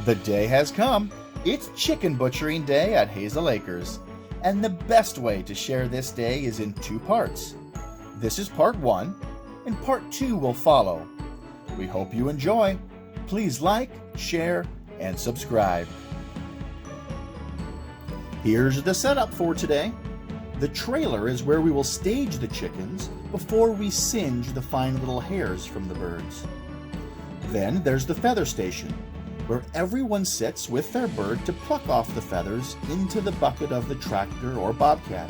The day has come. It's chicken butchering day at Hazel Acres. And the best way to share this day is in two parts. This is part 1, and part 2 will follow. We hope you enjoy. Please like, share, and subscribe. Here's the setup for today. The trailer is where we will stage the chickens before we singe the fine little hairs from the birds. Then there's the feather station, where everyone sits with their bird to pluck off the feathers into the bucket of the tractor or bobcat.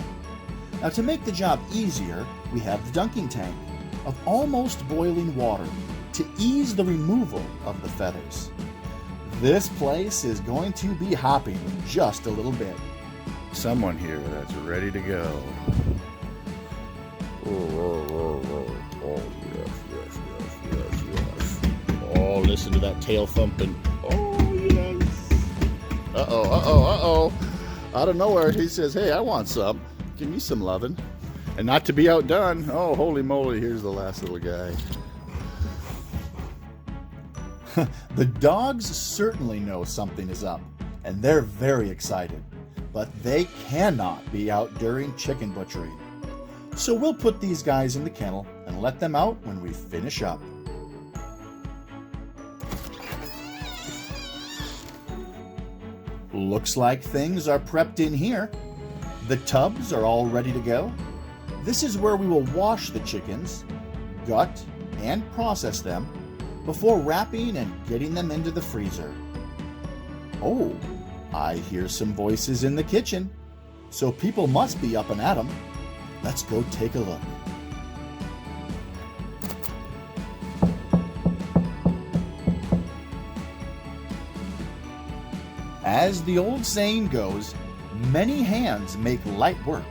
Now, to make the job easier, we have the dunking tank of almost boiling water to ease the removal of the feathers. This place is going to be hopping in just a little bit. Someone here that's ready to go. Oh, yes. Oh, listen to that tail thumping. Oh, yes. Uh-oh. Out of nowhere, he says, hey, I want some. Give me some lovin'. And not to be outdone. Oh, holy moly, here's the last little guy. The dogs certainly know something is up, and they're very excited. But they cannot be out during chicken butchery. So we'll put these guys in the kennel and let them out when we finish up. Looks like things are prepped in here. The tubs are all ready to go. This is where we will wash the chickens, gut, and process them before wrapping and getting them into the freezer. Oh, I hear some voices in the kitchen, so people must be up and at 'em. Let's go take a look. As the old saying goes, many hands make light work,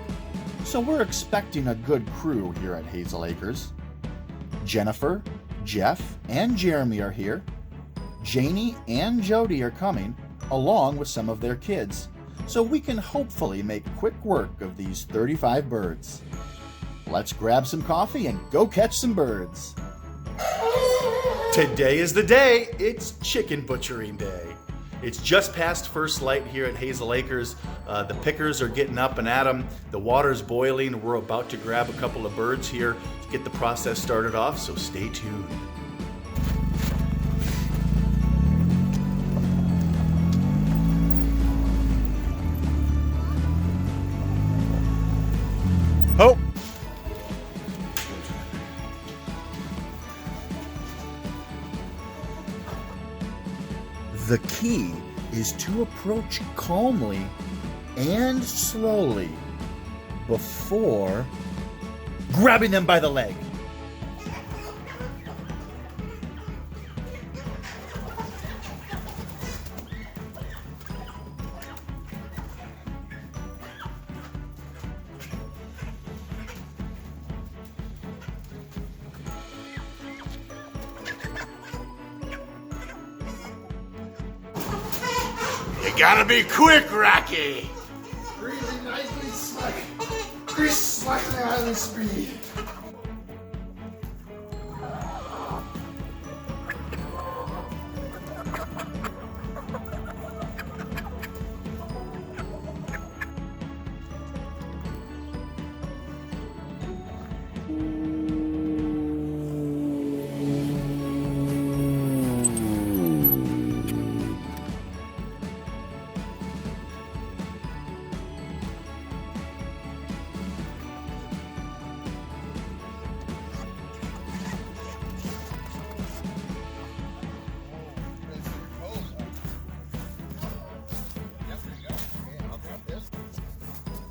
so we're expecting a good crew here at Hazel Acres. Jennifer, Jeff, and Jeremy are here. Janie and Jody are coming, along with some of their kids, so we can hopefully make quick work of these 35 birds. Let's grab some coffee and go catch some birds. Today is the day. It's chicken butchering day. It's just past first light here at Hazel Acres. The pickers are getting up and at 'em. The water's boiling. We're about to grab a couple of birds here to get the process started off, so stay tuned. Oh! The key is to approach calmly and slowly before grabbing them by the leg. You gotta be quick, Rocky. Breathing nicely slack. Grease slackly island speed.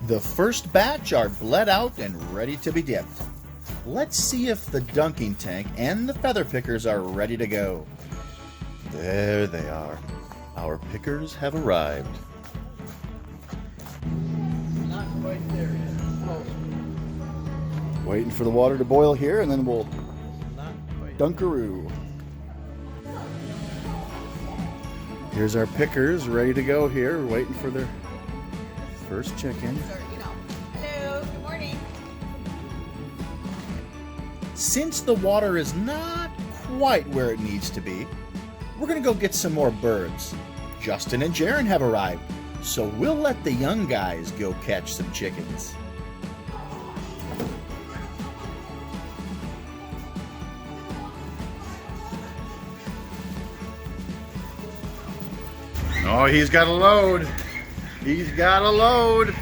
The first batch are bled out and ready to be dipped. Let's see if the dunking tank and the feather pickers are ready to go. There they are. Our pickers have arrived. Not quite there yet. Close. Waiting for the water to boil here, and then we'll Not quite. dunkaroo. Here's our pickers ready to go here, waiting for their first chicken. Hello, good morning. Since the water is not quite where it needs to be, we're gonna go get some more birds. Justin and Jaron have arrived, so we'll let the young guys go catch some chickens. Oh, he's got a load. He's got a load.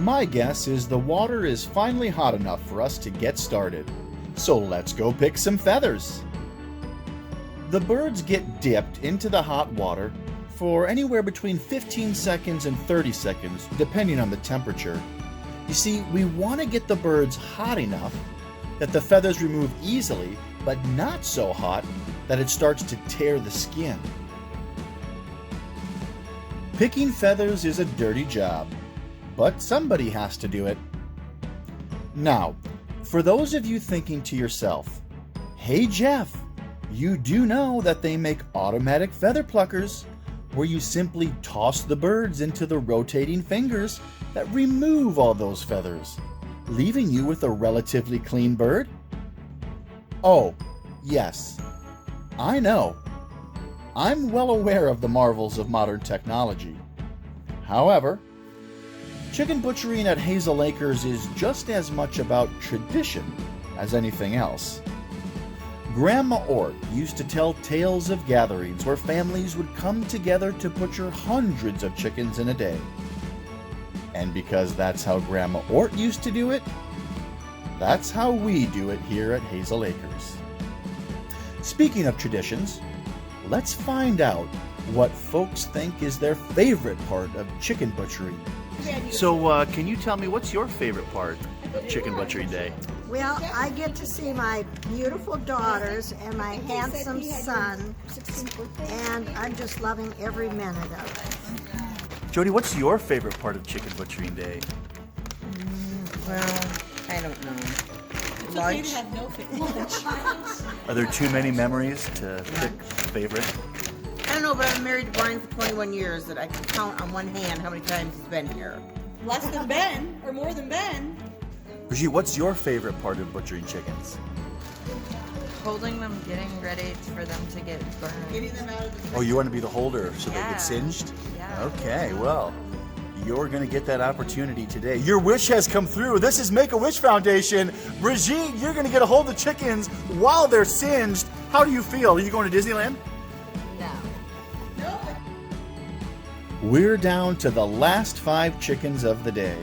My guess is the water is finally hot enough for us to get started. So let's go pick some feathers. The birds get dipped into the hot water for anywhere between 15 seconds and 30 seconds, depending on the temperature. You see, we want to get the birds hot enough that the feathers remove easily, but not so hot that it starts to tear the skin. Picking feathers is a dirty job, but somebody has to do it. Now, for those of you thinking to yourself, hey Jeff, you do know that they make automatic feather pluckers where you simply toss the birds into the rotating fingers that remove all those feathers, leaving you with a relatively clean bird? Oh, yes, I know. I'm well aware of the marvels of modern technology. However, chicken butchering at Hazel Acres is just as much about tradition as anything else. Grandma Ort used to tell tales of gatherings where families would come together to butcher hundreds of chickens in a day. And because that's how Grandma Ort used to do it, that's how we do it here at Hazel Acres. Speaking of traditions, let's find out what folks think is their favorite part of chicken butchering. So, can you tell me what's your favorite part of chicken butchering day? Well, I get to see my beautiful daughters and my handsome son, and I'm just loving every minute of it. Jody, what's your favorite part of chicken butchering day? Well, I don't know. It's okay to have no lunch. Are there too many memories to pick a favorite? I don't know, but I've been married to Brian for 21 years that I can count on one hand how many times he's been here. Less than Ben, or more than Ben. Brigitte, what's your favorite part of butchering chickens? Holding them, getting ready for them to get burned. Getting them out of the Oh, you want to be the holder so they Yeah. get singed? Yeah. Okay, well, you're going to get that opportunity today. Your wish has come through. This is Make-A-Wish Foundation. Brigitte, you're going to get a hold of chickens while they're singed. How do you feel? Are you going to Disneyland? No. We're down to the last 5 chickens of the day.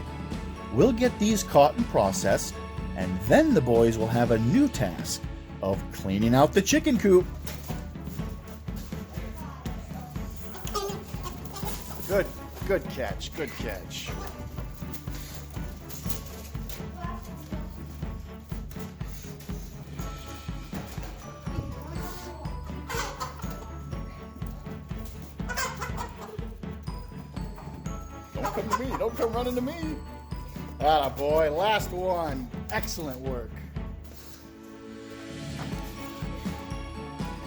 We'll get these caught and processed, and then the boys will have a new task of cleaning out the chicken coop. Good catch, good catch. Don't come to me, don't come running to me. Atta boy, last one. Excellent work.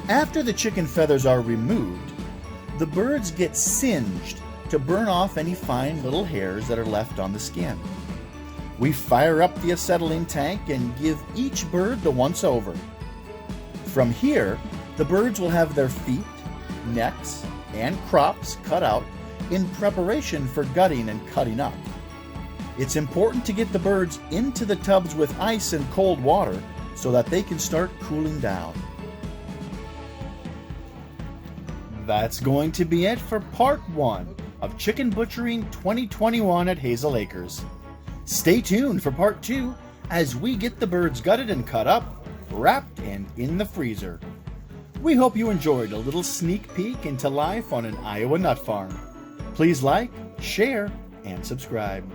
After the chicken feathers are removed, the birds get singed to burn off any fine little hairs that are left on the skin. We fire up the acetylene tank and give each bird the once-over. From here, the birds will have their feet, necks, and crops cut out in preparation for gutting and cutting up. It's important to get the birds into the tubs with ice and cold water so that they can start cooling down. That's going to be it for part 1 of Chicken Butchering 2021 at Hazel Acres. Stay tuned for part 2 as we get the birds gutted and cut up, wrapped, and in the freezer. We hope you enjoyed a little sneak peek into life on an Iowa nut farm. Please like, share, and subscribe.